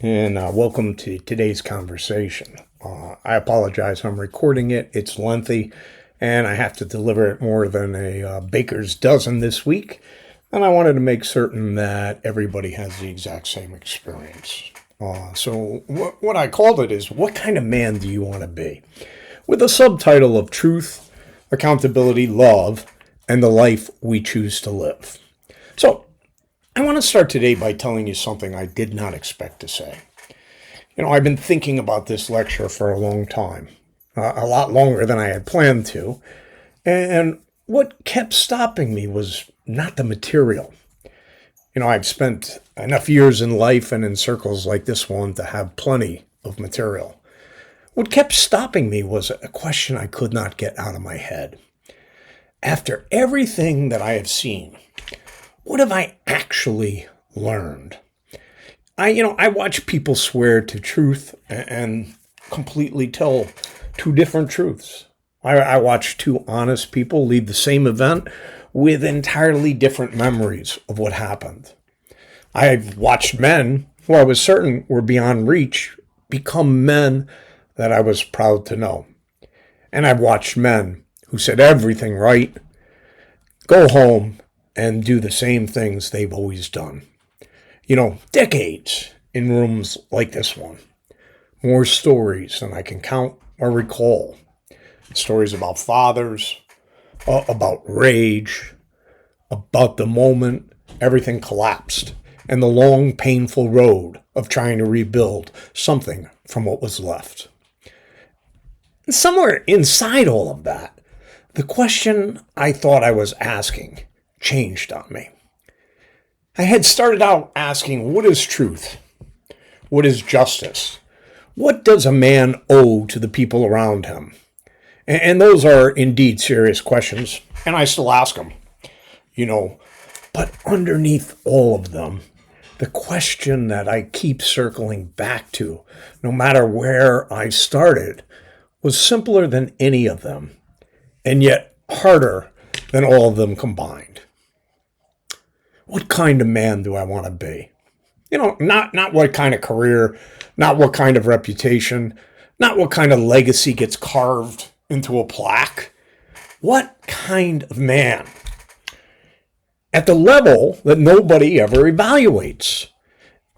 and welcome to today's conversation. I apologize, I'm recording it. It's lengthy, and I have to deliver it more than a baker's dozen this week. And I wanted to make certain that everybody has the exact same experience. What I called it is, what kind of man do you want to be? With a subtitle of Truth, Accountability, Love, and the Life We Choose to Live. So, I want to start today by telling you something I did not expect to say. I've been thinking about this lecture for a long time, a lot longer than I had planned to. And what kept stopping me was not the material. I've spent enough years in life and in circles like this one to have plenty of material. What kept stopping me was a question I could not get out of my head. After everything that I have seen, what have I actually learned? I watch people swear to truth and completely tell two different truths. I watch two honest people leave the same event with entirely different memories of what happened. I've watched men who I was certain were beyond reach become men that I was proud to know. And I've watched men who said everything right, go home and do the same things they've always done. Decades in rooms like this one. More stories than I can count or recall. Stories about fathers, about rage, about the moment everything collapsed, and the long, painful road of trying to rebuild something from what was left. And somewhere inside all of that, the question I thought I was asking changed on me. I had started out asking, what is truth? What is justice? What does a man owe to the people around him? And those are indeed serious questions, and I still ask them, But underneath all of them, the question that I keep circling back to, no matter where I started, was simpler than any of them, and yet harder than all of them combined. What kind of man do I want to be? Not what kind of career, not what kind of reputation, not what kind of legacy gets carved into a plaque. What kind of man? At the level that nobody ever evaluates.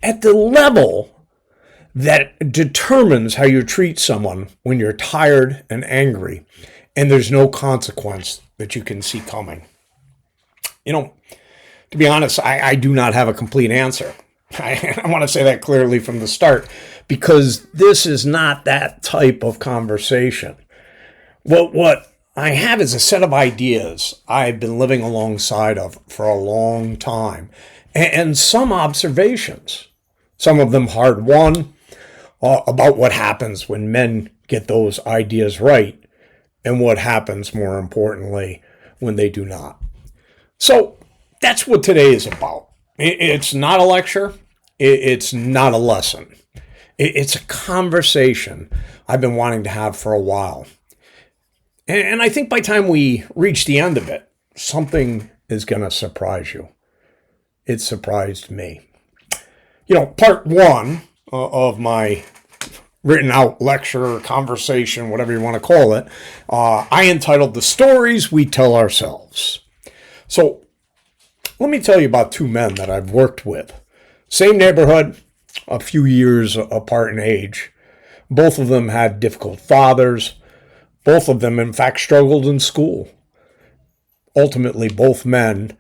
At the level that determines how you treat someone when you're tired and angry and there's no consequence that you can see coming. To be honest, I do not have a complete answer. I want to say that clearly from the start, because this is not that type of conversation. What I have is a set of ideas I've been living alongside of for a long time, and some observations, some of them hard won, about what happens when men get those ideas right, and what happens, more importantly, when they do not. So that's what today is about. It's not a lecture. It's not a lesson. It's a conversation I've been wanting to have for a while. And I think by the time we reach the end of it, something is going to surprise you. It surprised me. Part one of my written out lecture, conversation, whatever you want to call it, I entitled The Stories We Tell Ourselves. So let me tell you about two men that I've worked with. Same neighborhood, a few years apart in age. Both of them had difficult fathers. Both of them, in fact, struggled in school. Ultimately, both men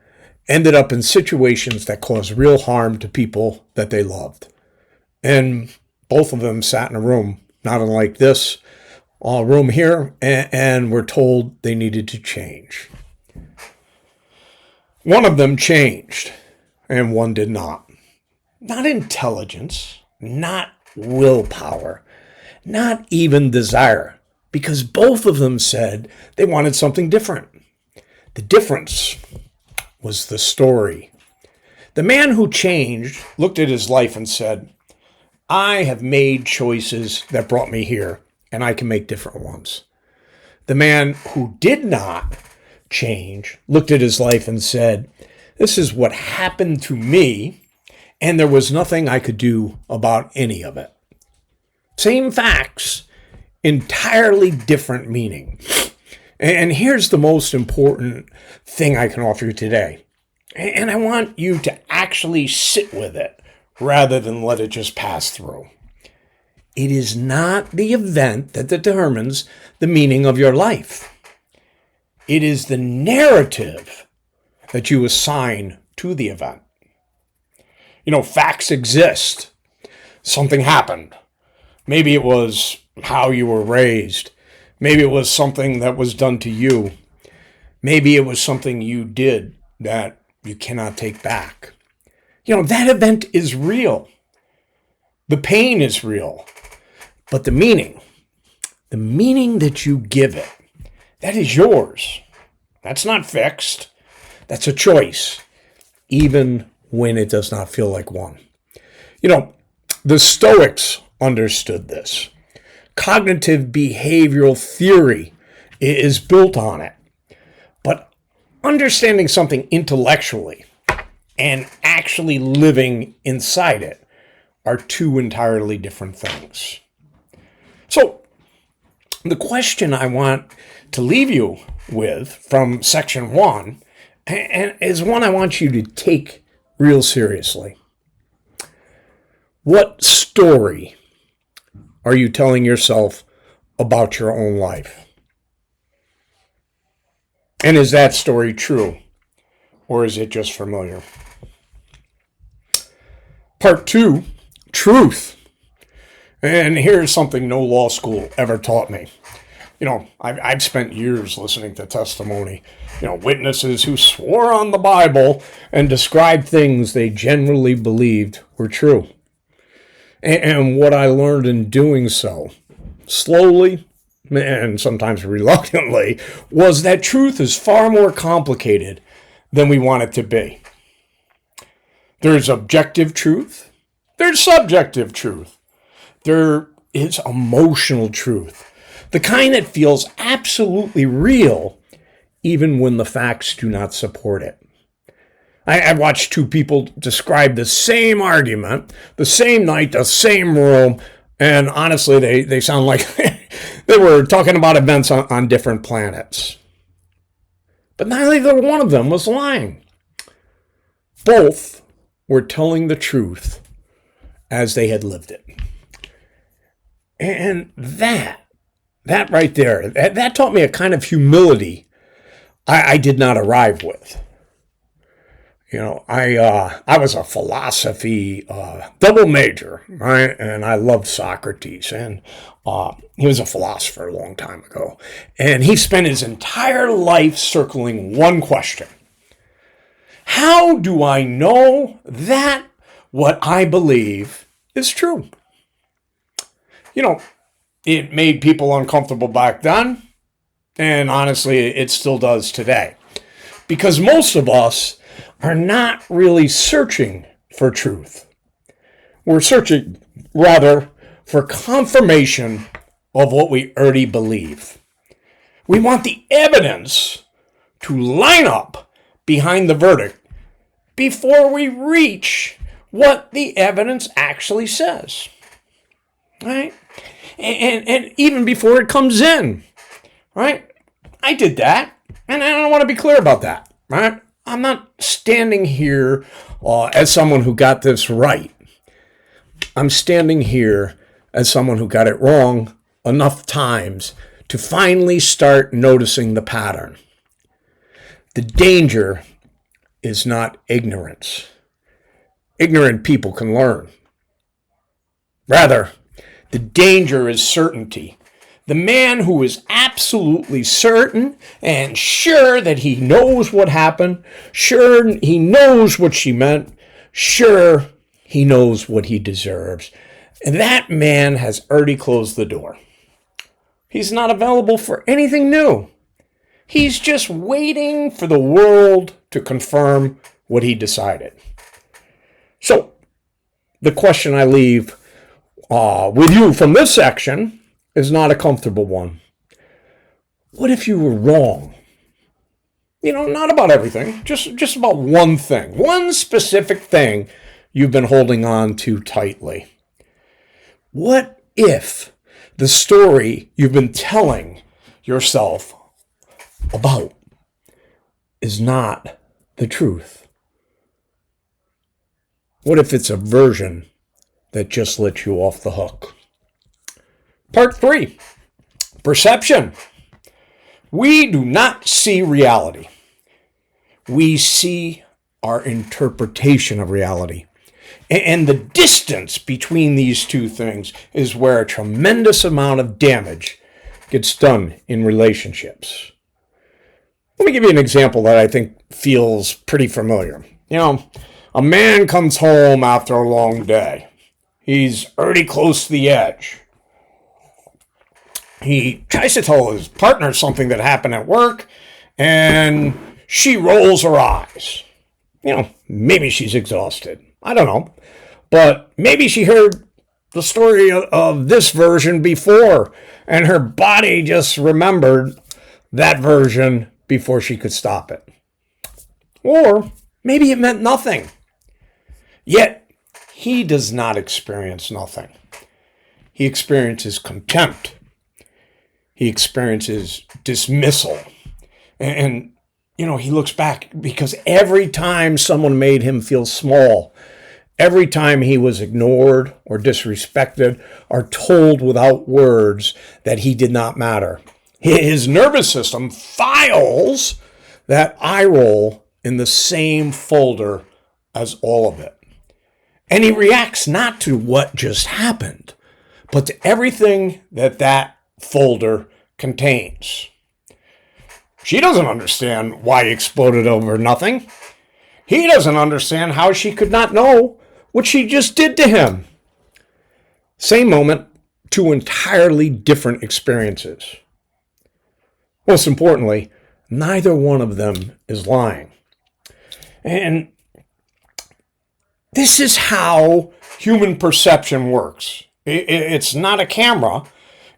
ended up in situations that caused real harm to people that they loved. And both of them sat in a room, not unlike this room here, and were told they needed to change. One of them changed, and one did not. Not intelligence, not willpower, not even desire, because both of them said they wanted something different. The difference was the story. The man who changed looked at his life and said, I have made choices that brought me here, and I can make different ones. The man who did not change looked at his life and said, this is what happened to me, and there was nothing I could do about any of it. Same facts, entirely different meaning. And here's the most important thing I can offer you today. And I want you to actually sit with it rather than let it just pass through. It is not the event that determines the meaning of your life. It is the narrative that you assign to the event. Facts exist. Something happened. Maybe it was how you were raised. Maybe it was something that was done to you. Maybe it was something you did that you cannot take back. That event is real. The pain is real. But the meaning that you give it, that is yours. That's not fixed. That's a choice, even when it does not feel like one. The Stoics understood this. Cognitive behavioral theory is built on it. But understanding something intellectually and actually living inside it are two entirely different things. So, the question I want to leave you with from section 1 is one I want you to take real seriously. What story are you telling yourself about your own life? And is that story true, or is it just familiar? Part 2, truth. And here's something no law school ever taught me. I've spent years listening to testimony, witnesses who swore on the Bible and described things they genuinely believed were true. And what I learned in doing so, slowly and sometimes reluctantly, was that truth is far more complicated than we want it to be. There's objective truth. There's subjective truth. There is emotional truth, the kind that feels absolutely real, even when the facts do not support it. I watched two people describe the same argument, the same night, the same room, and honestly, they sound like they were talking about events on different planets. But neither one of them was lying. Both were telling the truth as they had lived it. And that right there, that taught me a kind of humility I did not arrive with. I was a philosophy double major, right? And I loved Socrates, and he was a philosopher a long time ago. And he spent his entire life circling one question. How do I know that what I believe is true? It made people uncomfortable back then, and honestly, it still does today. Because most of us are not really searching for truth. We're searching, rather, for confirmation of what we already believe. We want the evidence to line up behind the verdict before we reach what the evidence actually says. Right? And even before it comes in. Right? I did that, and I want to be clear about that. Right? I'm not standing here as someone who got this right. I'm standing here as someone who got it wrong enough times to finally start noticing the pattern. The danger is not ignorance. Ignorant people can learn. Rather, the danger is certainty. The man who is absolutely certain and sure that he knows what happened, sure he knows what she meant, sure he knows what he deserves. And that man has already closed the door. He's not available for anything new. He's just waiting for the world to confirm what he decided. So, the question I leave with you from this section is not a comfortable one. What if you were wrong? Not about everything, just about one thing, one specific thing you've been holding on too tightly? What if the story you've been telling yourself about is not the truth? What if it's a version that just lets you off the hook? Part 3, perception. We do not see reality. We see our interpretation of reality. And the distance between these two things is where a tremendous amount of damage gets done in relationships. Let me give you an example that I think feels pretty familiar. A man comes home after a long day. He's already close to the edge. He tries to tell his partner something that happened at work, and she rolls her eyes. Maybe she's exhausted. I don't know. But maybe she heard the story of this version before, and her body just remembered that version before she could stop it. Or maybe it meant nothing. Yet, he does not experience nothing. He experiences contempt. He experiences dismissal. And he looks back because every time someone made him feel small, every time he was ignored or disrespected or told without words that he did not matter, his nervous system files that eye roll in the same folder as all of it. And he reacts not to what just happened, but to everything that folder contains. She doesn't understand why he exploded over nothing. He doesn't understand how she could not know what she just did to him. Same moment, two entirely different experiences. Most importantly, neither one of them is lying. And this is how human perception works. It's not a camera,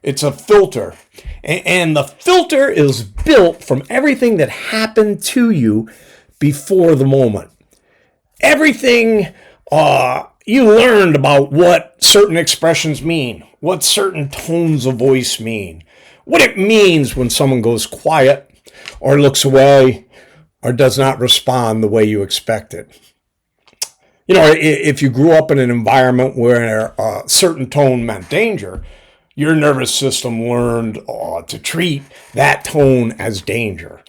it's a filter. And the filter is built from everything that happened to you before the moment. Everything you learned about what certain expressions mean, what certain tones of voice mean, what it means when someone goes quiet or looks away or does not respond the way you expected. If you grew up in an environment where a certain tone meant danger, your nervous system learned to treat that tone as danger,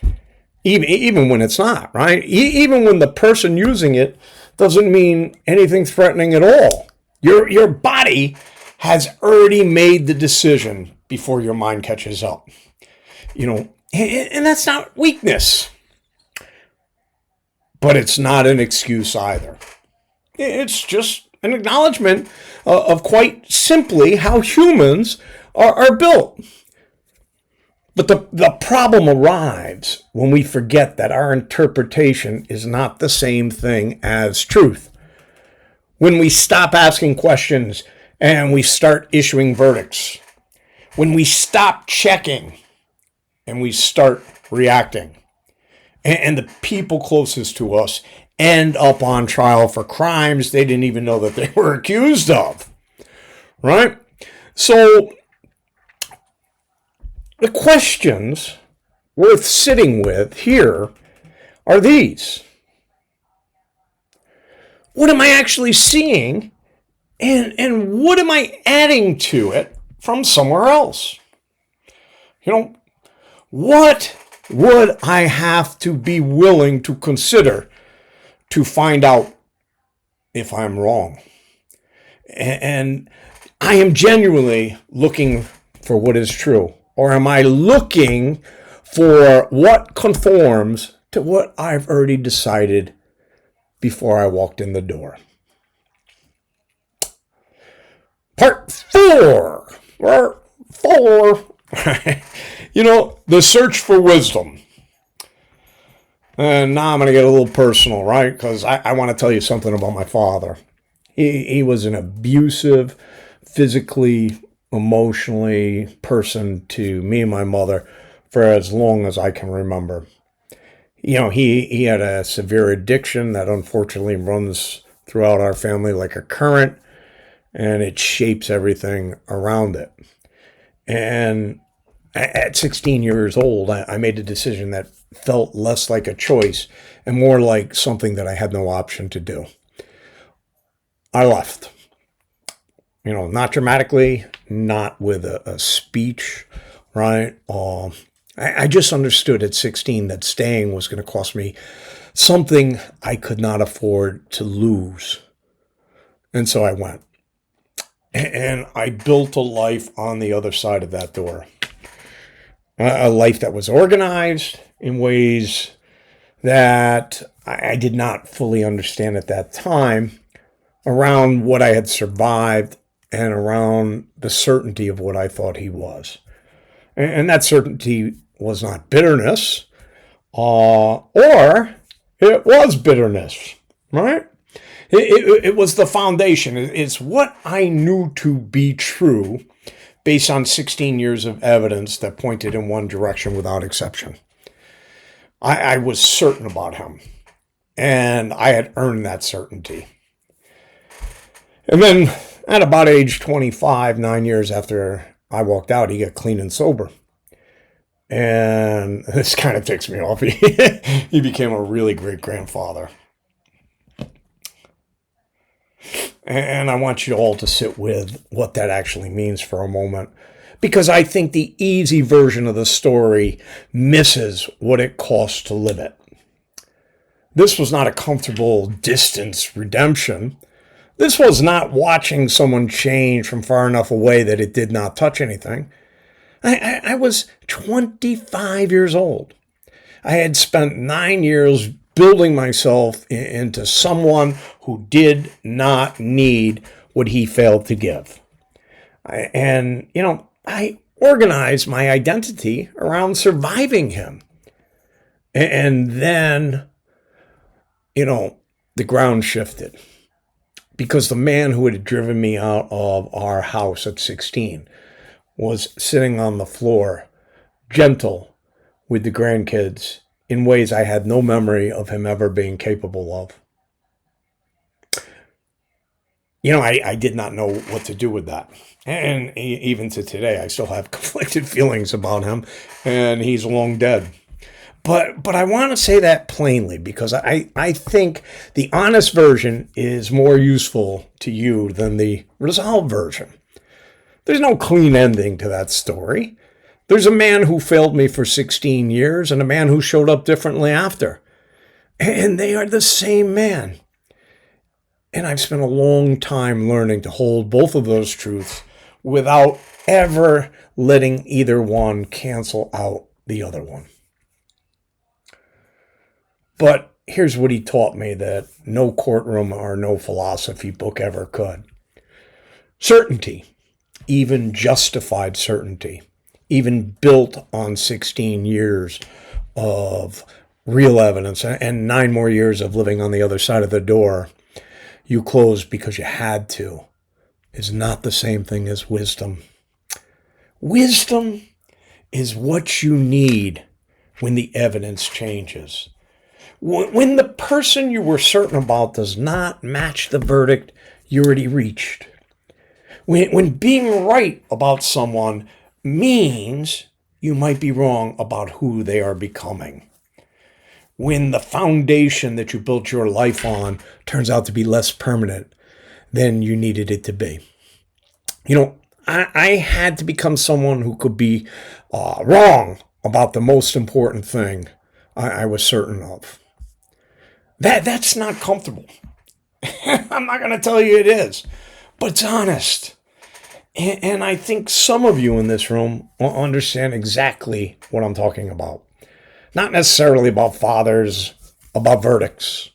even when it's not, right? Even when the person using it doesn't mean anything threatening at all. Your body has already made the decision before your mind catches up. And that's not weakness, but it's not an excuse either. It's just an acknowledgement of quite simply how humans are built. But the problem arrives when we forget that our interpretation is not the same thing as truth. When we stop asking questions and we start issuing verdicts. When we stop checking and we start reacting. And the people closest to us end up on trial for crimes they didn't even know that they were accused of. Right? So, the questions worth sitting with here are these. What am I actually seeing? And what am I adding to it from somewhere else? What would I have to be willing to consider to find out if I'm wrong? And I am genuinely looking for what is true. Or am I looking for what conforms to what I've already decided before I walked in the door? Part 4. The search for wisdom. And now I'm going to get a little personal, right? Because I want to tell you something about my father. He was an abusive, physically, emotionally person to me and my mother for as long as I can remember. He had a severe addiction that unfortunately runs throughout our family like a current, and it shapes everything around it. And at 16 years old, I made a decision that felt less like a choice and more like something that I had no option to do. I left. Not dramatically, not with a speech, right? I just understood at 16 that staying was going to cost me something I could not afford to lose. And so I went. And I built a life on the other side of that door. A life that was organized in ways that I did not fully understand at that time, around what I had survived and around the certainty of what I thought he was. And that certainty was not bitterness, or it was bitterness, right? It was the foundation. It's what I knew to be true based on 16 years of evidence that pointed in one direction without exception. I was certain about him, and I had earned that certainty. And then at about age 25, 9 years after I walked out, he got clean and sober. And this kind of ticks me off. He became a really great grandfather. And I want you all to sit with what that actually means for a moment, because I think the easy version of the story misses what it costs to live it. This was not a comfortable distance redemption. This was not watching someone change from far enough away that it did not touch anything. I was 25 years old. I had spent 9 years building myself into someone who did not need what he failed to give. I organized my identity around surviving him. And then, the ground shifted. Because the man who had driven me out of our house at 16 was sitting on the floor, gentle with the grandkids in ways I had no memory of him ever being capable of. I did not know what to do with that. And even to today, I still have conflicted feelings about him, and he's long dead. But I want to say that plainly, because I think the honest version is more useful to you than the resolved version. There's no clean ending to that story. There's a man who failed me for 16 years and a man who showed up differently after. And they are the same man. And I've spent a long time learning to hold both of those truths without ever letting either one cancel out the other one. But here's what he taught me that no courtroom or no philosophy book ever could. Certainty, even justified certainty, even built on 16 years of real evidence and 9 more years of living on the other side of the door you closed because you had to, is not the same thing as wisdom. Wisdom is what you need when the evidence changes. When the person you were certain about does not match the verdict you already reached. When being right about someone means you might be wrong about who they are becoming. When the foundation that you built your life on turns out to be less permanent than you needed it to be. I had to become someone who could be wrong about the most important thing I was certain of. That's not comfortable. I'm not going to tell you it is, but it's honest. And I think some of you in this room understand exactly what I'm talking about. Not necessarily about fathers, about verdicts,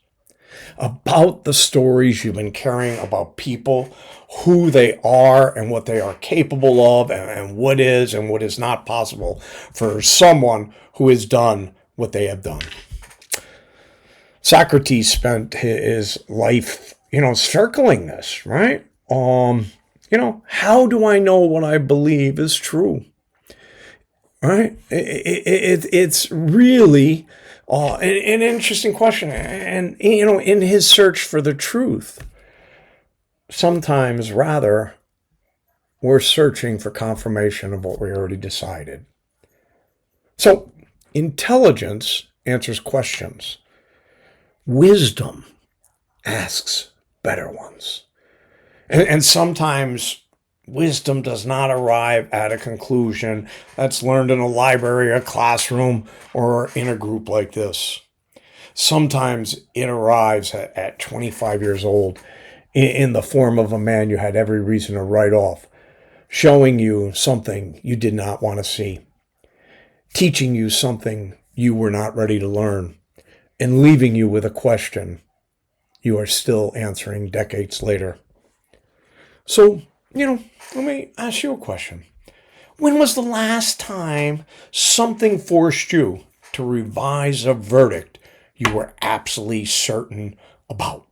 about the stories you've been carrying about people, who they are and what they are capable of, and what is and what is not possible for someone who has done what they have done. Socrates spent his life, circling this, right? How do I know what I believe is true? right? It's really an interesting question. And, in his search for the truth, sometimes rather, we're searching for confirmation of what we already decided. So, intelligence answers questions. Wisdom asks better ones. And sometimes wisdom does not arrive at a conclusion that's learned in a library, a classroom, or in a group like this. Sometimes it arrives at 25 years old in the form of a man you had every reason to write off, showing you something you did not want to see, teaching you something you were not ready to learn, and leaving you with a question you are still answering decades later. So, let me ask you a question. When was the last time something forced you to revise a verdict you were absolutely certain about?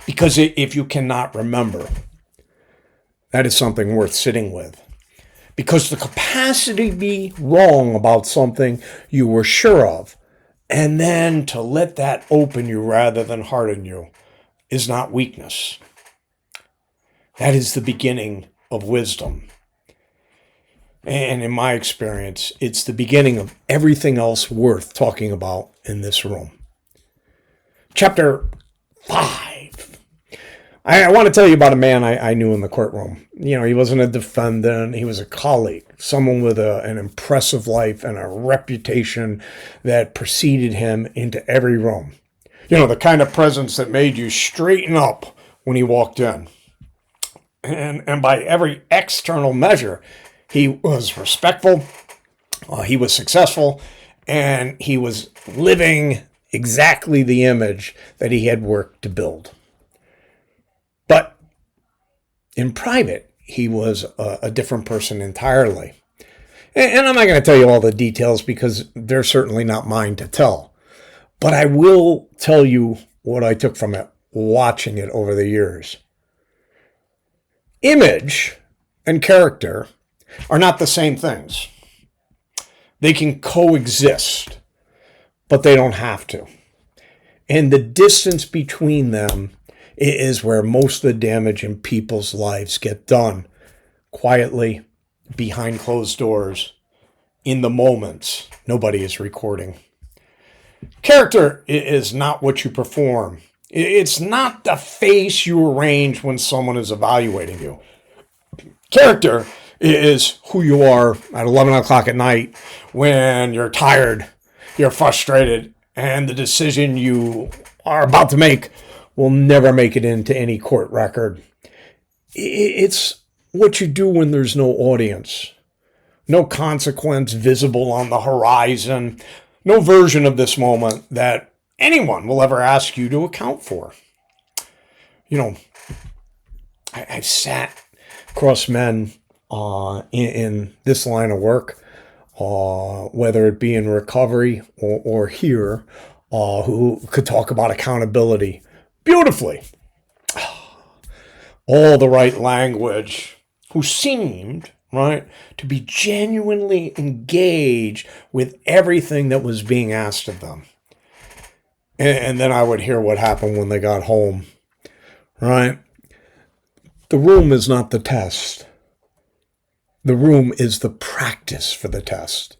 Because if you cannot remember, that is something worth sitting with. Because the capacity to be wrong about something you were sure of, and then to let that open you rather than harden you, is not weakness. That is the beginning of wisdom. And in my experience, it's the beginning of everything else worth talking about in this room. Chapter 5. I want to tell you about a man I knew in the courtroom. He wasn't a defendant. He was a colleague, someone with an impressive life and a reputation that preceded him into every room. The kind of presence that made you straighten up when he walked in. And by every external measure, he was respectful, he was successful, and he was living exactly the image that he had worked to build. But in private, he was a different person entirely. And I'm not going to tell you all the details because they're certainly not mine to tell. But I will tell you what I took from it, watching it over the years. Image and character are not the same things. They can coexist, but they don't have to. And the distance between them is where most of the damage in people's lives get done, quietly, behind closed doors, in the moments nobody is recording. Character is not what you perform. It's not the face you arrange when someone is evaluating you. Character is who you are at 11 o'clock at night when you're tired, you're frustrated, and the decision you are about to make will never make it into any court record. It's what you do when there's no audience, no consequence visible on the horizon, no version of this moment that anyone will ever ask you to account for. I've sat across men in this line of work, whether it be in recovery or here, who could talk about accountability beautifully. All the right language, who seemed, right, to be genuinely engaged with everything that was being asked of them. And then I would hear what happened when they got home, right? The room is not the test. The room is the practice for the test.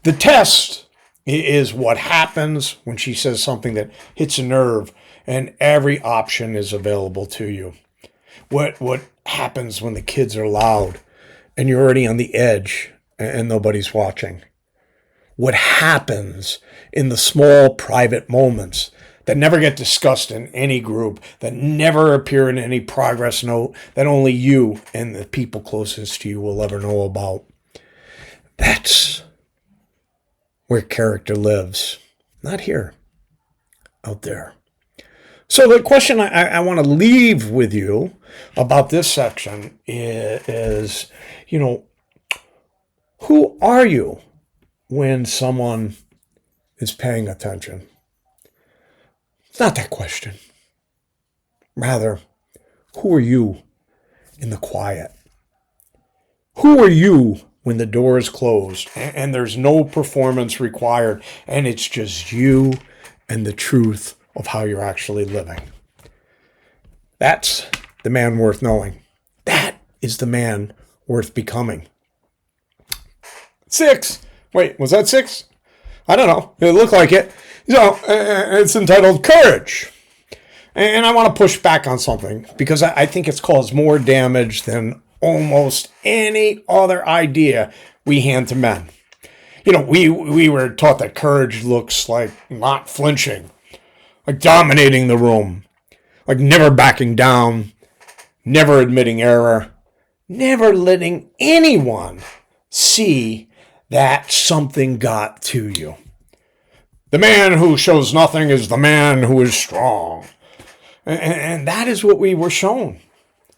The test is what happens when she says something that hits a nerve and every option is available to you. What happens when the kids are loud and you're already on the edge and nobody's watching? What happens in the small private moments that never get discussed in any group, that never appear in any progress note, that only you and the people closest to you will ever know about? That's where character lives. Not here, out there. So the question I want to leave with you about this section is, who are you when someone is paying attention? It's not that question. Rather, who are you in the quiet? Who are you when the door is closed and there's no performance required and it's just you and the truth of how you're actually living. That's the man worth knowing. That is the man worth becoming. 6. Wait, was that 6? I don't know. It looked like it. So it's entitled Courage. And I want to push back on something because I think it's caused more damage than almost any other idea we hand to men. We were taught that courage looks like not flinching, like dominating the room, like never backing down, never admitting error, never letting anyone see that something got to you. The man who shows nothing is the man who is strong. And that is what we were shown.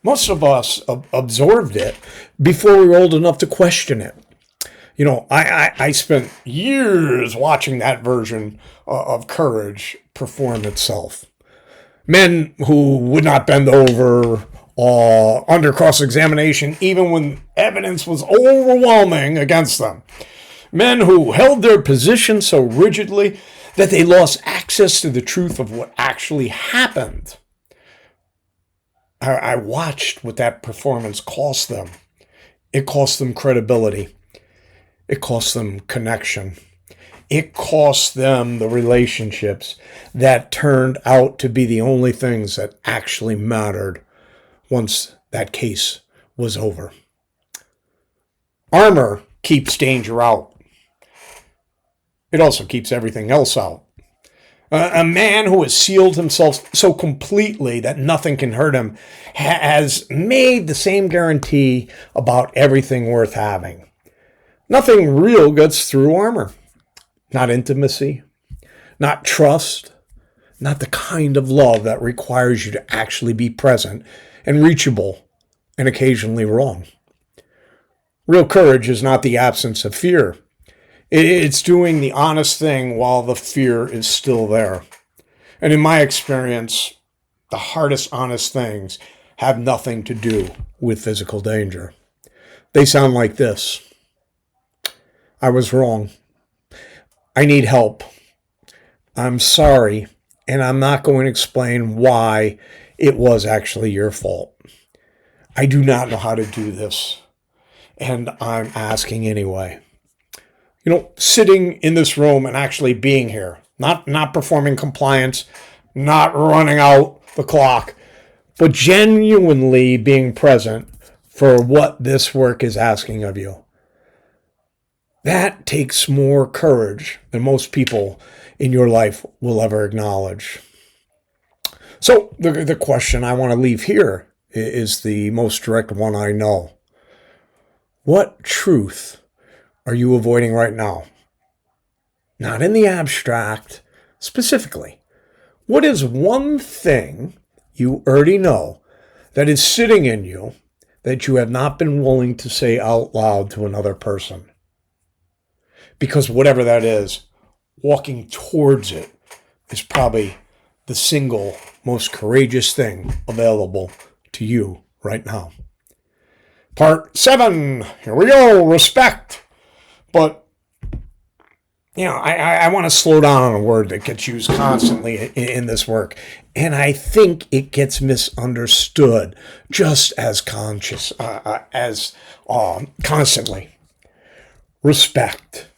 Most of us absorbed it before we were old enough to question it. I spent years watching that version of courage perform itself. Men who would not bend over under cross-examination even when evidence was overwhelming against them. Men who held their position so rigidly that they lost access to the truth of what actually happened. I watched what that performance cost them. It cost them credibility. It cost them connection. It cost them the relationships that turned out to be the only things that actually mattered once that case was over. Armor keeps danger out. It also keeps everything else out. A man who has sealed himself so completely that nothing can hurt him has made the same guarantee about everything worth having. Nothing real gets through armor. Not intimacy, not trust, not the kind of love that requires you to actually be present and reachable and occasionally wrong. Real courage is not the absence of fear. It's doing the honest thing while the fear is still there. And in my experience, the hardest honest things have nothing to do with physical danger. They sound like this. I was wrong. I need help. I'm sorry, and I'm not going to explain why it was actually your fault. I do not know how to do this, and I'm asking anyway. Sitting in this room and actually being here, not performing compliance, not running out the clock, but genuinely being present for what this work is asking of you. That takes more courage than most people in your life will ever acknowledge. So the question I want to leave here is the most direct one I know. What truth are you avoiding right now? Not in the abstract, specifically. What is one thing you already know that is sitting in you that you have not been willing to say out loud to another person? Because whatever that is, walking towards it is probably the single most courageous thing available to you right now. Part 7, here we go, respect. But, I want to slow down on a word that gets used constantly in this work. And I think it gets misunderstood just as constantly. Respect.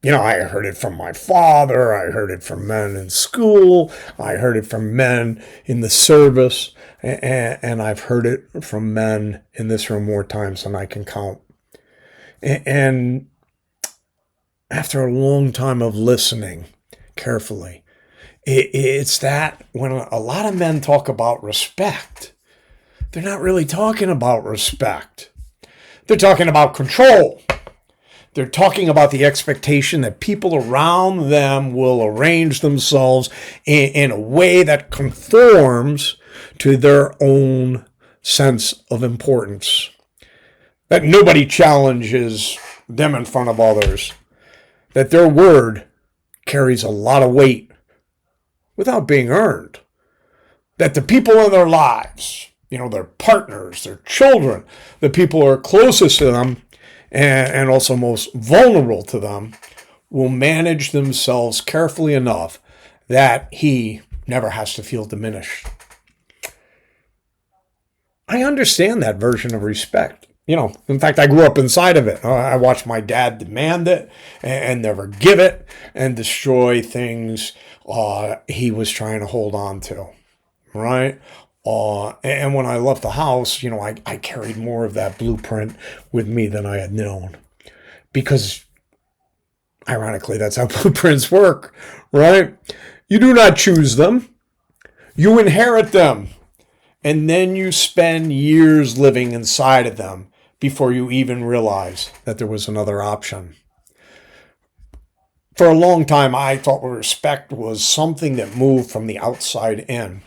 I heard it from my father. I heard it from men in school. I heard it from men in the service. And I've heard it from men in this room more times than I can count. And after a long time of listening carefully, it's that when a lot of men talk about respect, they're not really talking about respect. They're talking about control. They're talking about the expectation that people around them will arrange themselves in a way that conforms to their own sense of importance. That nobody challenges them in front of others. That their word carries a lot of weight without being earned. That the people in their lives, their partners, their children, the people who are closest to them, and also most vulnerable to them will manage themselves carefully enough that he never has to feel diminished. I understand that version of respect. In fact, I grew up inside of it. I watched my dad demand it and never give it and destroy things he was trying to hold on to, right? And when I left the house, I carried more of that blueprint with me than I had known. Because, ironically, that's how blueprints work, right? You do not choose them. You inherit them. And then you spend years living inside of them before you even realize that there was another option. For a long time, I thought respect was something that moved from the outside in,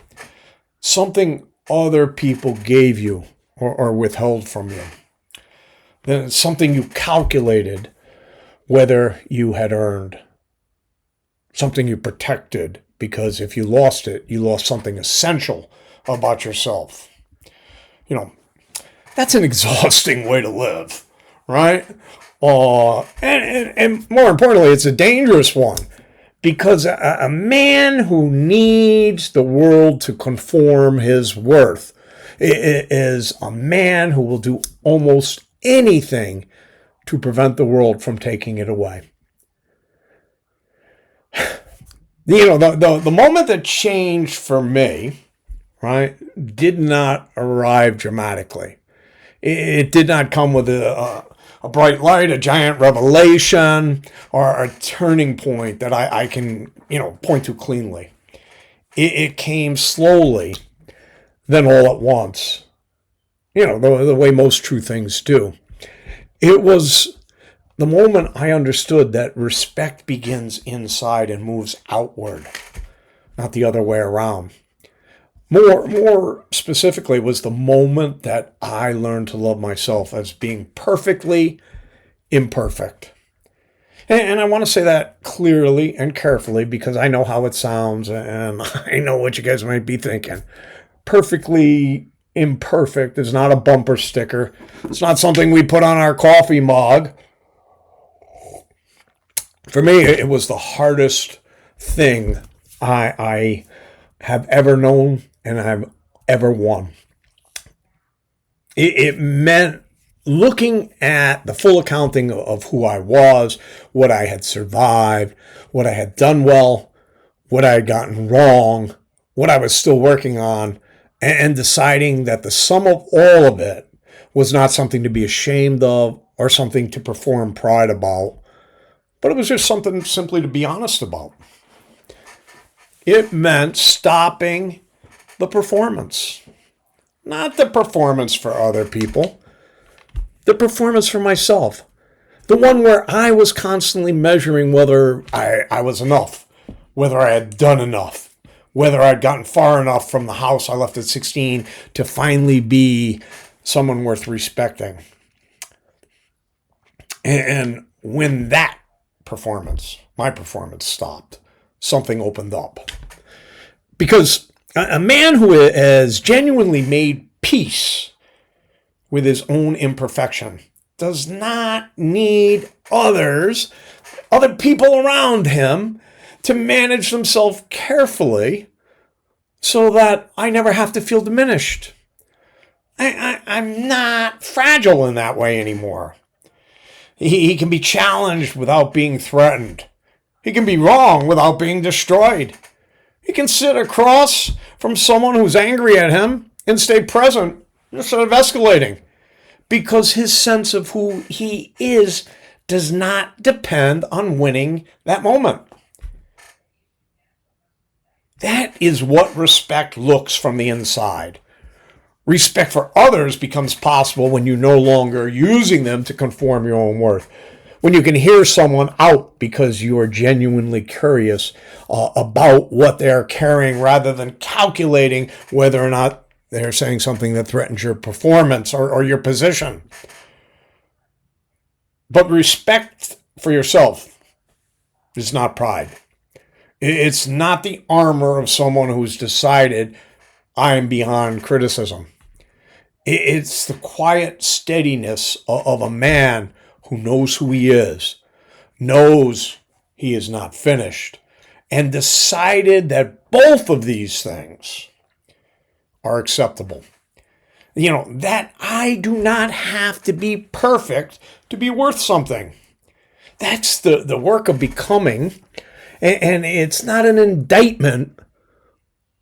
something other people gave you or withheld from you. Then it's something you calculated whether you had earned, something you protected, because if you lost it, you lost something essential about yourself. That's an exhausting way to live, right? And more importantly, it's a dangerous one, because a man who needs the world to conform his worth is a man who will do almost anything to prevent the world from taking it away. The moment that changed for me, right, did not arrive dramatically. It did not come with a bright light, a giant revelation, or a turning point that I can, point to cleanly. It came slowly, then all at once. The way most true things do. It was the moment I understood that respect begins inside and moves outward, not the other way around. More specifically, was the moment that I learned to love myself as being perfectly imperfect. And I want to say that clearly and carefully, because I know how it sounds and I know what you guys might be thinking. Perfectly imperfect is not a bumper sticker. It's not something we put on our coffee mug. For me, it was the hardest thing I have ever known and I've ever won. It meant looking at the full accounting of who I was, what I had survived, what I had done well, what I had gotten wrong, what I was still working on, and deciding that the sum of all of it was not something to be ashamed of or something to perform pride about, but it was just something simply to be honest about. It meant stopping the performance. Not the performance for other people. The performance for myself. The one where I was constantly measuring whether I was enough, whether I had done enough, whether I'd gotten far enough from the house I left at 16 to finally be someone worth respecting. And when that performance, my performance, stopped, something opened up. Because a man who has genuinely made peace with his own imperfection does not need other people around him to manage themselves carefully so that I never have to feel diminished. I'm not fragile in that way anymore. He can be challenged without being threatened. He can be wrong without being destroyed. He can sit across from someone who's angry at him and stay present instead of escalating, because his sense of who he is does not depend on winning that moment. That is what respect looks from the inside. Respect for others becomes possible when you're no longer using them to conform your own worth. When you can hear someone out because you are genuinely curious about what they're carrying rather than calculating whether or not they're saying something that threatens your performance or your position. But respect for yourself is not pride. It's not the armor of someone who's decided I am beyond criticism. It's the quiet steadiness of a man who knows who he is, knows he is not finished, and decided that both of these things are acceptable. That I do not have to be perfect to be worth something. That's the work of becoming, and it's not an indictment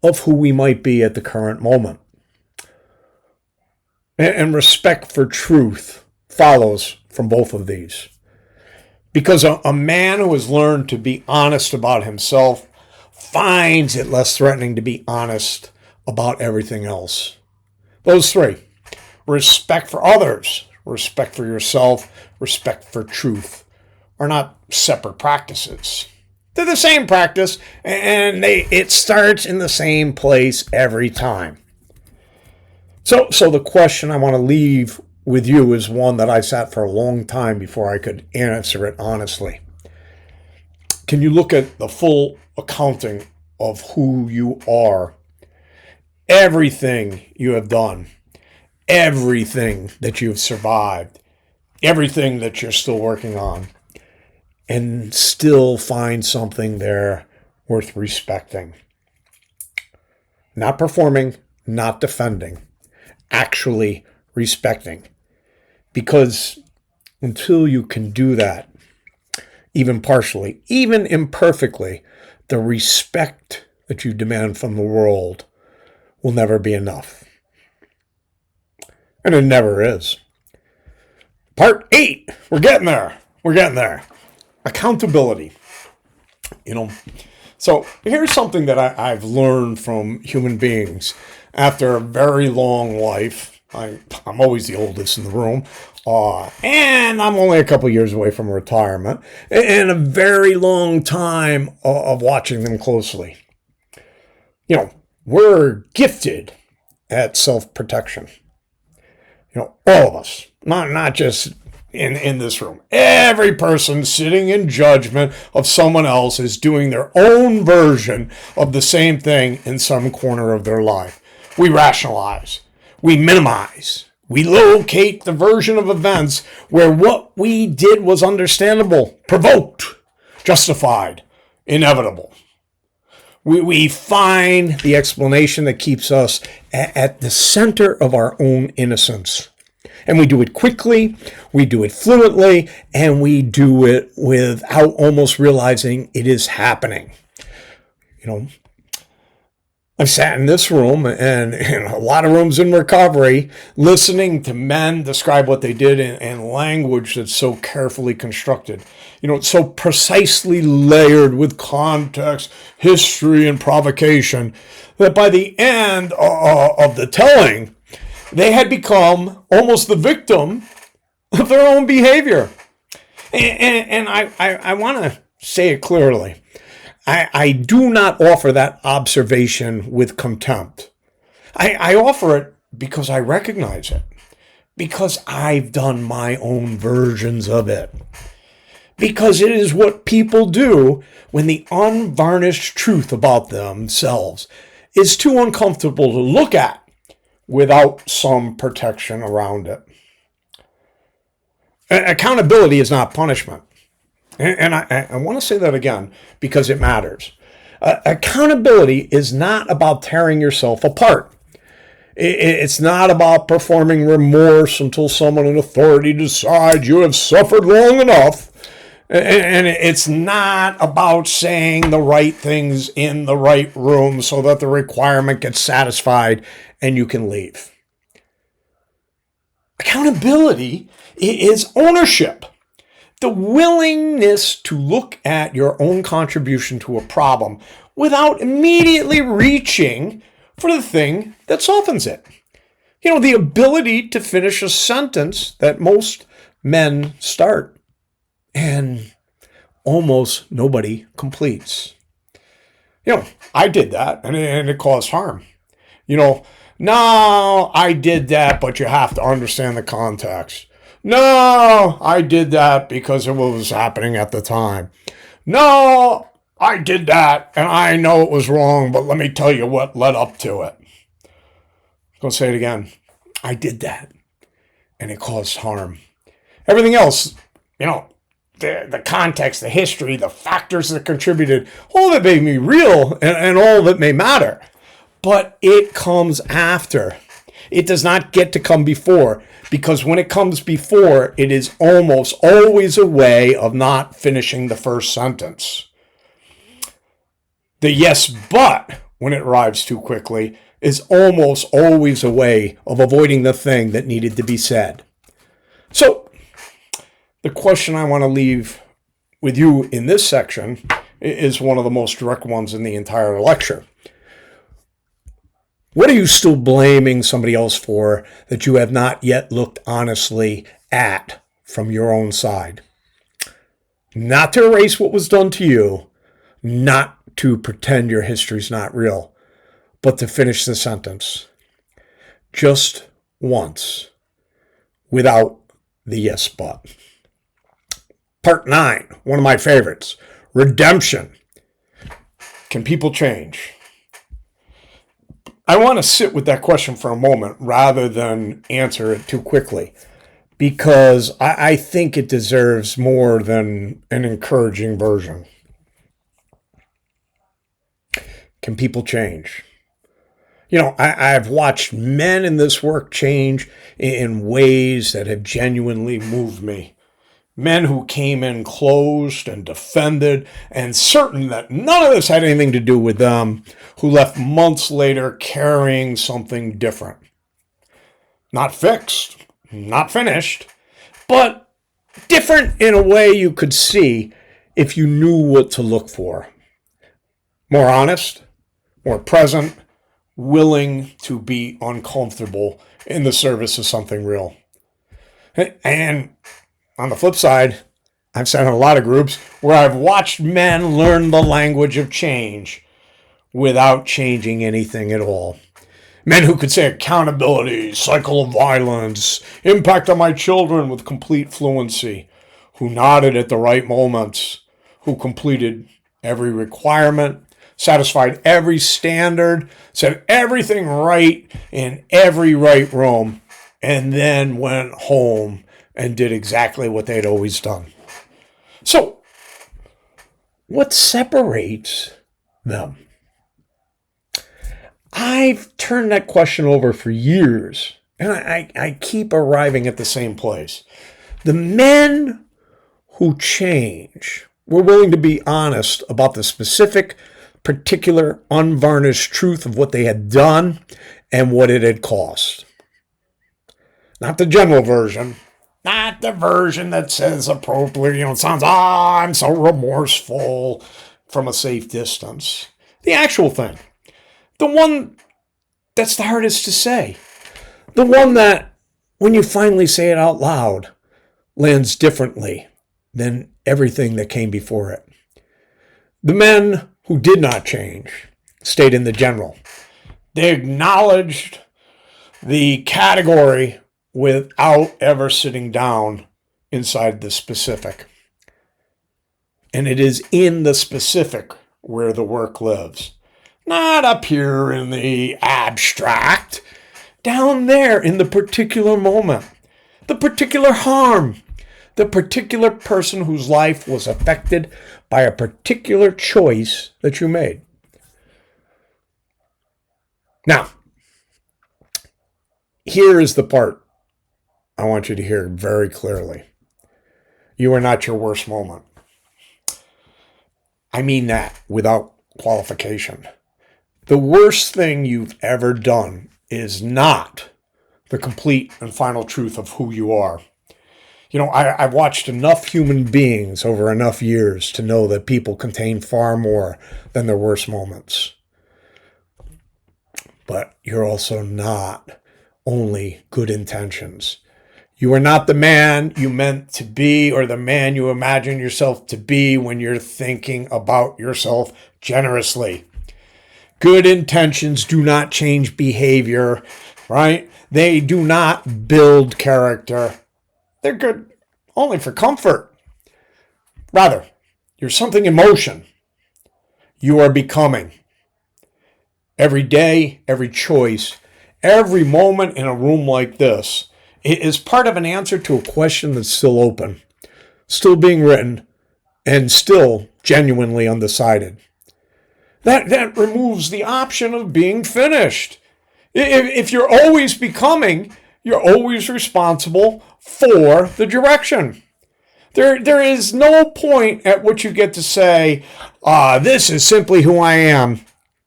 of who we might be at the current moment. And respect for truth follows from both of these. Because a man who has learned to be honest about himself finds it less threatening to be honest about everything else. Those three: respect for others, respect for yourself, respect for truth, are not separate practices. They're the same practice, and it starts in the same place every time. So the question I want to leave with you is one that I sat for a long time before I could answer it honestly. Can you look at the full accounting of who you are? Everything you have done, everything that you've survived, everything that you're still working on, and still find something there worth respecting. Not performing, not defending, actually respecting. Because until you can do that, even partially, even imperfectly, the respect that you demand from the world will never be enough. And it never is. Part 8. We're getting there. Accountability. So here's something that I've learned from human beings after a very long life. I'm always the oldest in the room, and I'm only a couple years away from retirement, and a very long time of watching them closely. We're gifted at self-protection. All of us, not just in this room. Every person sitting in judgment of someone else is doing their own version of the same thing in some corner of their life. We rationalize. We minimize. We locate the version of events where what we did was understandable, provoked, justified, inevitable. We find the explanation that keeps us at the center of our own innocence. And we do it quickly, we do it fluently, and we do it without almost realizing it is happening. I've sat in this room and in a lot of rooms in recovery, listening to men describe what they did in language that's so carefully constructed. It's so precisely layered with context, history, and provocation that by the end of the telling, they had become almost the victim of their own behavior. And I want to say it clearly. I do not offer that observation with contempt. I offer it because I recognize it. Because I've done my own versions of it. Because it is what people do when the unvarnished truth about themselves is too uncomfortable to look at without some protection around it. Accountability is not punishment. And I want to say that again because it matters. Accountability is not about tearing yourself apart. It's not about performing remorse until someone in authority decides you have suffered long enough. And it's not about saying the right things in the right room so that the requirement gets satisfied and you can leave. Accountability is ownership. The willingness to look at your own contribution to a problem without immediately reaching for the thing that softens it. The ability to finish a sentence that most men start and almost nobody completes. I did that and it caused harm. No, I did that, but you have to understand the context. No, I did that because it was happening at the time. No, I did that and I know it was wrong, but let me tell you what led up to it. I'm going to say it again. I did that and it caused harm. Everything else you know, the context, the history, the factors that contributed, all of it may be real and all of it may matter. But it comes after. It does not get to come before, because when it comes before, it is almost always a way of not finishing the first sentence. The yes, but, when it arrives too quickly, is almost always a way of avoiding the thing that needed to be said. So, the question I want to leave with you in this section is one of the most direct ones in the entire lecture. What are you still blaming somebody else for that you have not yet looked honestly at from your own side? Not to erase what was done to you, not to pretend your history's not real, but to finish the sentence. Just once, without the yes but. Part 9, one of my favorites, redemption. Can people change? I want to sit with that question for a moment rather than answer it too quickly, because I think it deserves more than an encouraging version. Can people change? You know, I've watched men in this work change in ways that have genuinely moved me. Men who came in closed and defended and certain that none of this had anything to do with them, who left months later carrying something different. Not fixed, not finished, but different in a way you could see if you knew what to look for. More honest, more present, willing to be uncomfortable in the service of something real. And on the flip side, I've sat in a lot of groups where I've watched men learn the language of change without changing anything at all. Men who could say accountability, cycle of violence, impact on my children with complete fluency, who nodded at the right moments, who completed every requirement, satisfied every standard, said everything right in every right room, and then went home and did exactly what they'd always done. So, what separates them? I've turned that question over for years, and I keep arriving at the same place. The men who change were willing to be honest about the specific, particular, unvarnished truth of what they had done and what it had cost. Not the general version. Not the version that says appropriately, it sounds, I'm so remorseful from a safe distance. The actual thing. The one that's the hardest to say. The one that, when you finally say it out loud, lands differently than everything that came before it. The men who did not change stayed in the general. They acknowledged the category without ever sitting down inside the specific. And it is in the specific where the work lives. Not up here in the abstract, down there in the particular moment, the particular harm, the particular person whose life was affected by a particular choice that you made. Now, here is the part I want you to hear very clearly. You are not your worst moment. I mean that without qualification. The worst thing you've ever done is not the complete and final truth of who you are. You know, I've watched enough human beings over enough years to know that people contain far more than their worst moments. But you're also not only good intentions. You are not the man you meant to be or the man you imagine yourself to be when you're thinking about yourself generously. Good intentions do not change behavior, right? They do not build character. They're good only for comfort. Rather, you're something in motion. You are becoming. Every day, every choice, every moment in a room like this, it is part of an answer to a question that's still open. still being written, and still genuinely undecided. That removes the option of being finished. If you're always becoming, you're always responsible for the direction. There is no point at which you get to say, this is simply who I am,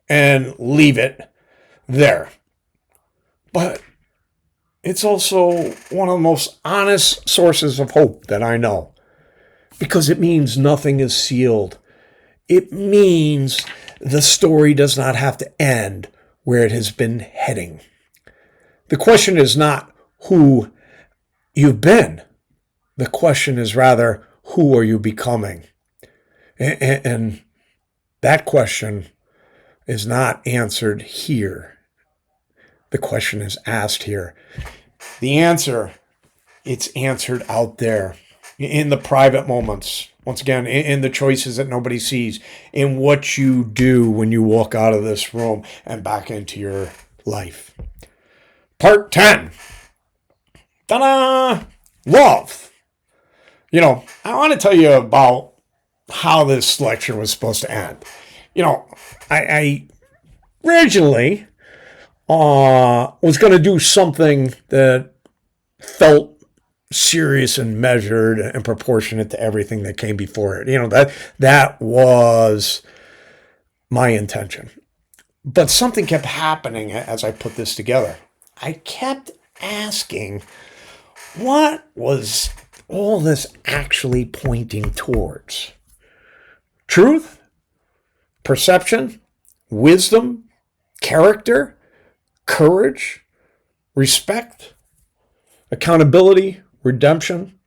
and leave it there. But it's also one of the most honest sources of hope that I know, because it means nothing is sealed. It means the story does not have to end where it has been heading. The question is not who you've been. The question is rather, who are you becoming? And that question is not answered here. The question is asked here. The answer, it's answered out there in the private moments. Once again, in the choices that nobody sees, in what you do when you walk out of this room and back into your life. Part 10. Ta-da! Love. I want to tell you about how this lecture was supposed to end. I originally was going to do something that felt serious and measured and proportionate to everything that came before it. That was my intention. But something kept happening as I put this together. I kept asking, what was all this actually pointing towards? Truth? Perception? Wisdom? Character? Courage? Respect? Accountability? Redemption?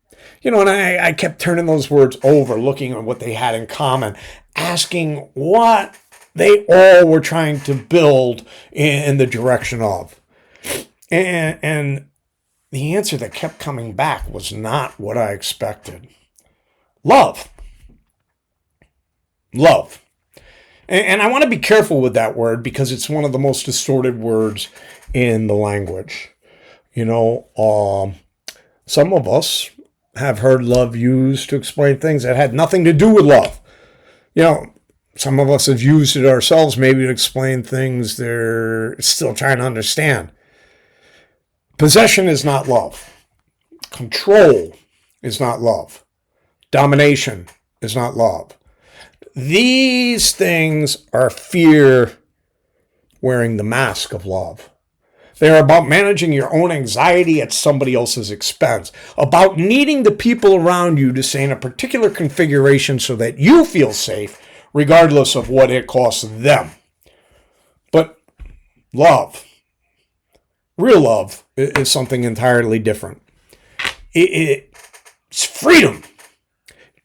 And I kept turning those words over, looking at what they had in common, asking what they all were trying to build in the direction of. And the answer that kept coming back was not what I expected. Love. Love. And I want to be careful with that word because it's one of the most distorted words in the language. Some of us have heard love used to explain things that had nothing to do with love. Some of us have used it ourselves maybe to explain things they're still trying to understand. Possession is not love. Control is not love. Domination is not love. These things are fear wearing the mask of love. They are about managing your own anxiety at somebody else's expense, about needing the people around you to stay in a particular configuration so that you feel safe, regardless of what it costs them. But love, real love, is something entirely different. It's freedom.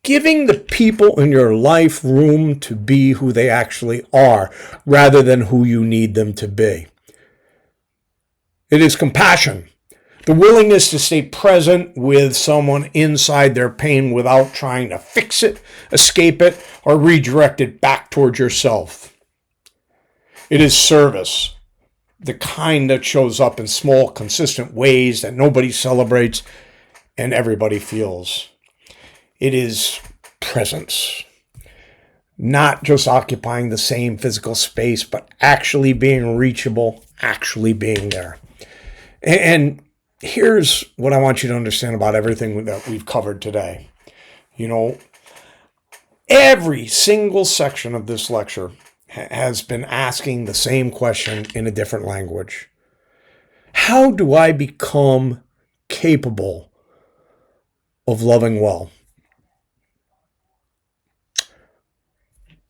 Giving the people in your life room to be who they actually are, rather than who you need them to be. It is compassion, the willingness to stay present with someone inside their pain without trying to fix it, escape it, or redirect it back towards yourself. It is service, the kind that shows up in small, consistent ways that nobody celebrates and everybody feels. It is presence, not just occupying the same physical space, but actually being reachable, actually being there. And here's what I want you to understand about everything that we've covered today. Every single section of this lecture has been asking the same question in a different language. How do I become capable of loving well?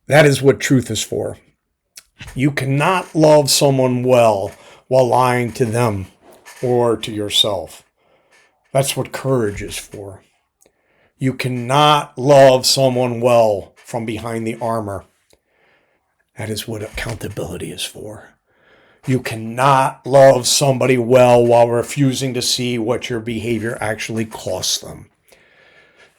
That is what truth is for. You cannot love someone well while lying to them or to yourself. That's what courage is for. You cannot love someone well from behind the armor. That is what accountability is for. You cannot love somebody well while refusing to see what your behavior actually costs them.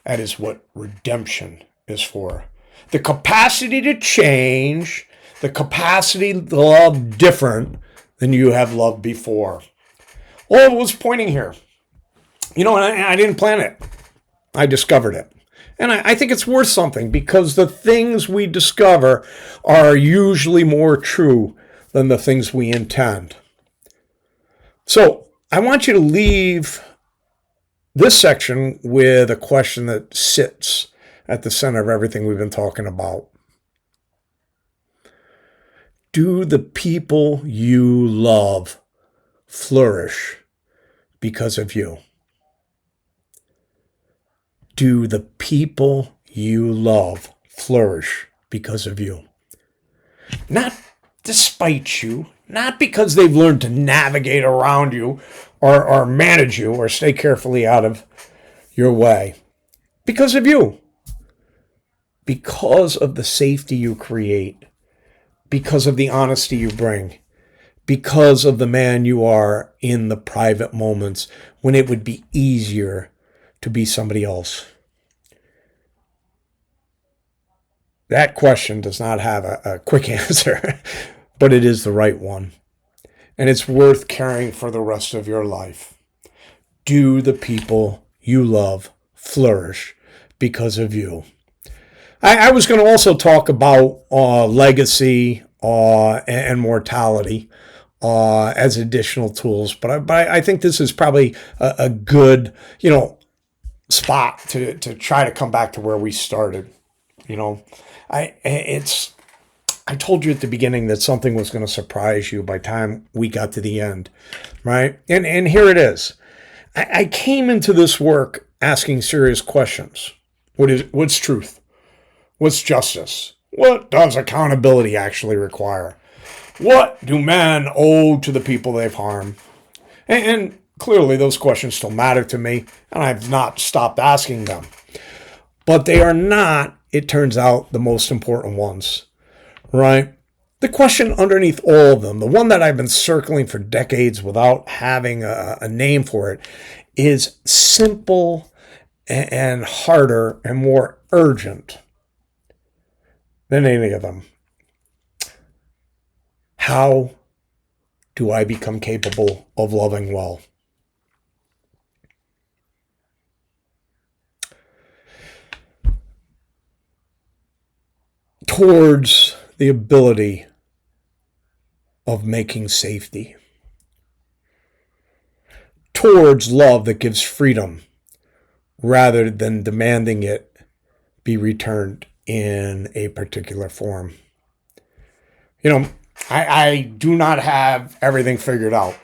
That is what redemption is for. The capacity to change, the capacity to love different than you have loved before. All it was pointing here. And I didn't plan it. I discovered it. And I think it's worth something because the things we discover are usually more true than the things we intend. So I want you to leave this section with a question that sits at the center of everything we've been talking about. Do the people you love flourish because of you? Do the people you love flourish because of you? Not despite you, not because they've learned to navigate around you or manage you or stay carefully out of your way. Because of you. Because of the safety you create. Because of the honesty you bring. Because of the man you are in the private moments when it would be easier to be somebody else. That question does not have a quick answer, but it is the right one. And it's worth carrying for the rest of your life. Do the people you love flourish because of you? I was going to also talk about legacy and mortality as additional tools, but I think this is probably a good, spot to try to come back to where we started. I told you at the beginning that something was going to surprise you by the time we got to the end, right? And here it is. I came into this work asking serious questions. What's truth? What's justice? What does accountability actually require? What do men owe to the people they've harmed? And clearly those questions still matter to me, and I've not stopped asking them. But they are not, it turns out, the most important ones, right? The question underneath all of them, the one that I've been circling for decades without having a name for it, is simple and harder and more urgent than any of them. How do I become capable of loving well? Towards the ability of making safety. Towards love that gives freedom rather than demanding it be returned in a particular form. I do not have everything figured out.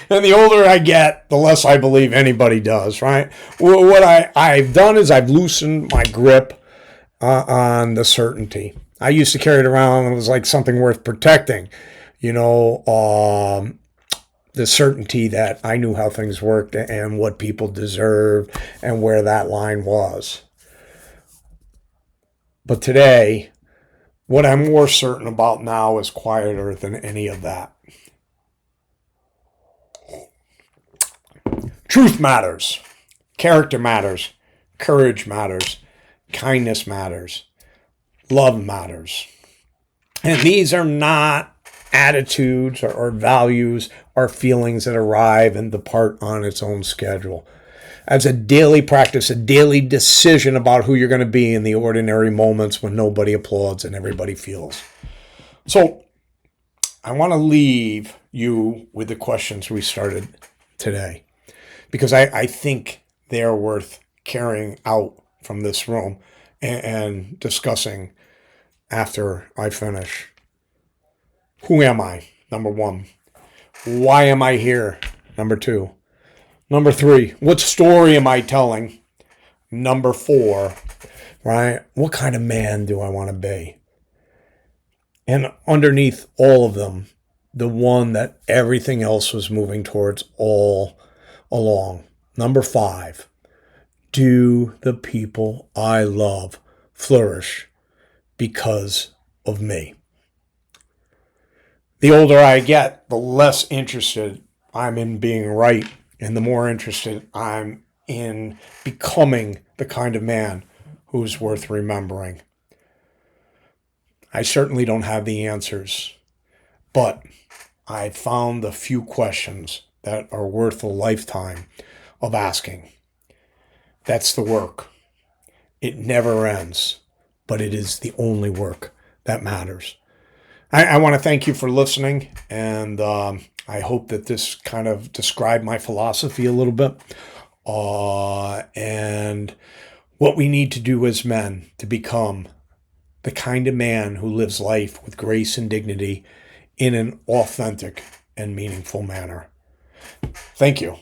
And the older I get, the less I believe anybody does, right? What I've done is I've loosened my grip on the certainty. I used to carry it around and it was like something worth protecting. The certainty that I knew how things worked and what people deserved and where that line was. But today, what I'm more certain about now is quieter than any of that. Truth matters. Character matters. Courage matters. Kindness matters. Love matters. And these are not attitudes or values or feelings that arrive and depart on its own schedule. As a daily practice, a daily decision about who you're going to be in the ordinary moments when nobody applauds and everybody feels. So I want to leave you with the questions we started today, because I think they're worth carrying out from this room and discussing after I finish. Who am I? Number one. Why am I here? Number two. Number three, what story am I telling? Number four, right? What kind of man do I want to be? And underneath all of them, the one that everything else was moving towards all along. Number five, do the people I love flourish because of me? The older I get, the less interested I'm in being right, and the more interested I'm in becoming the kind of man who's worth remembering. I certainly don't have the answers, but I found a few questions that are worth a lifetime of asking. That's the work. It never ends, but it is the only work that matters. I want to thank you for listening, and I hope that this kind of described my philosophy a little bit, and what we need to do as men to become the kind of man who lives life with grace and dignity in an authentic and meaningful manner. Thank you.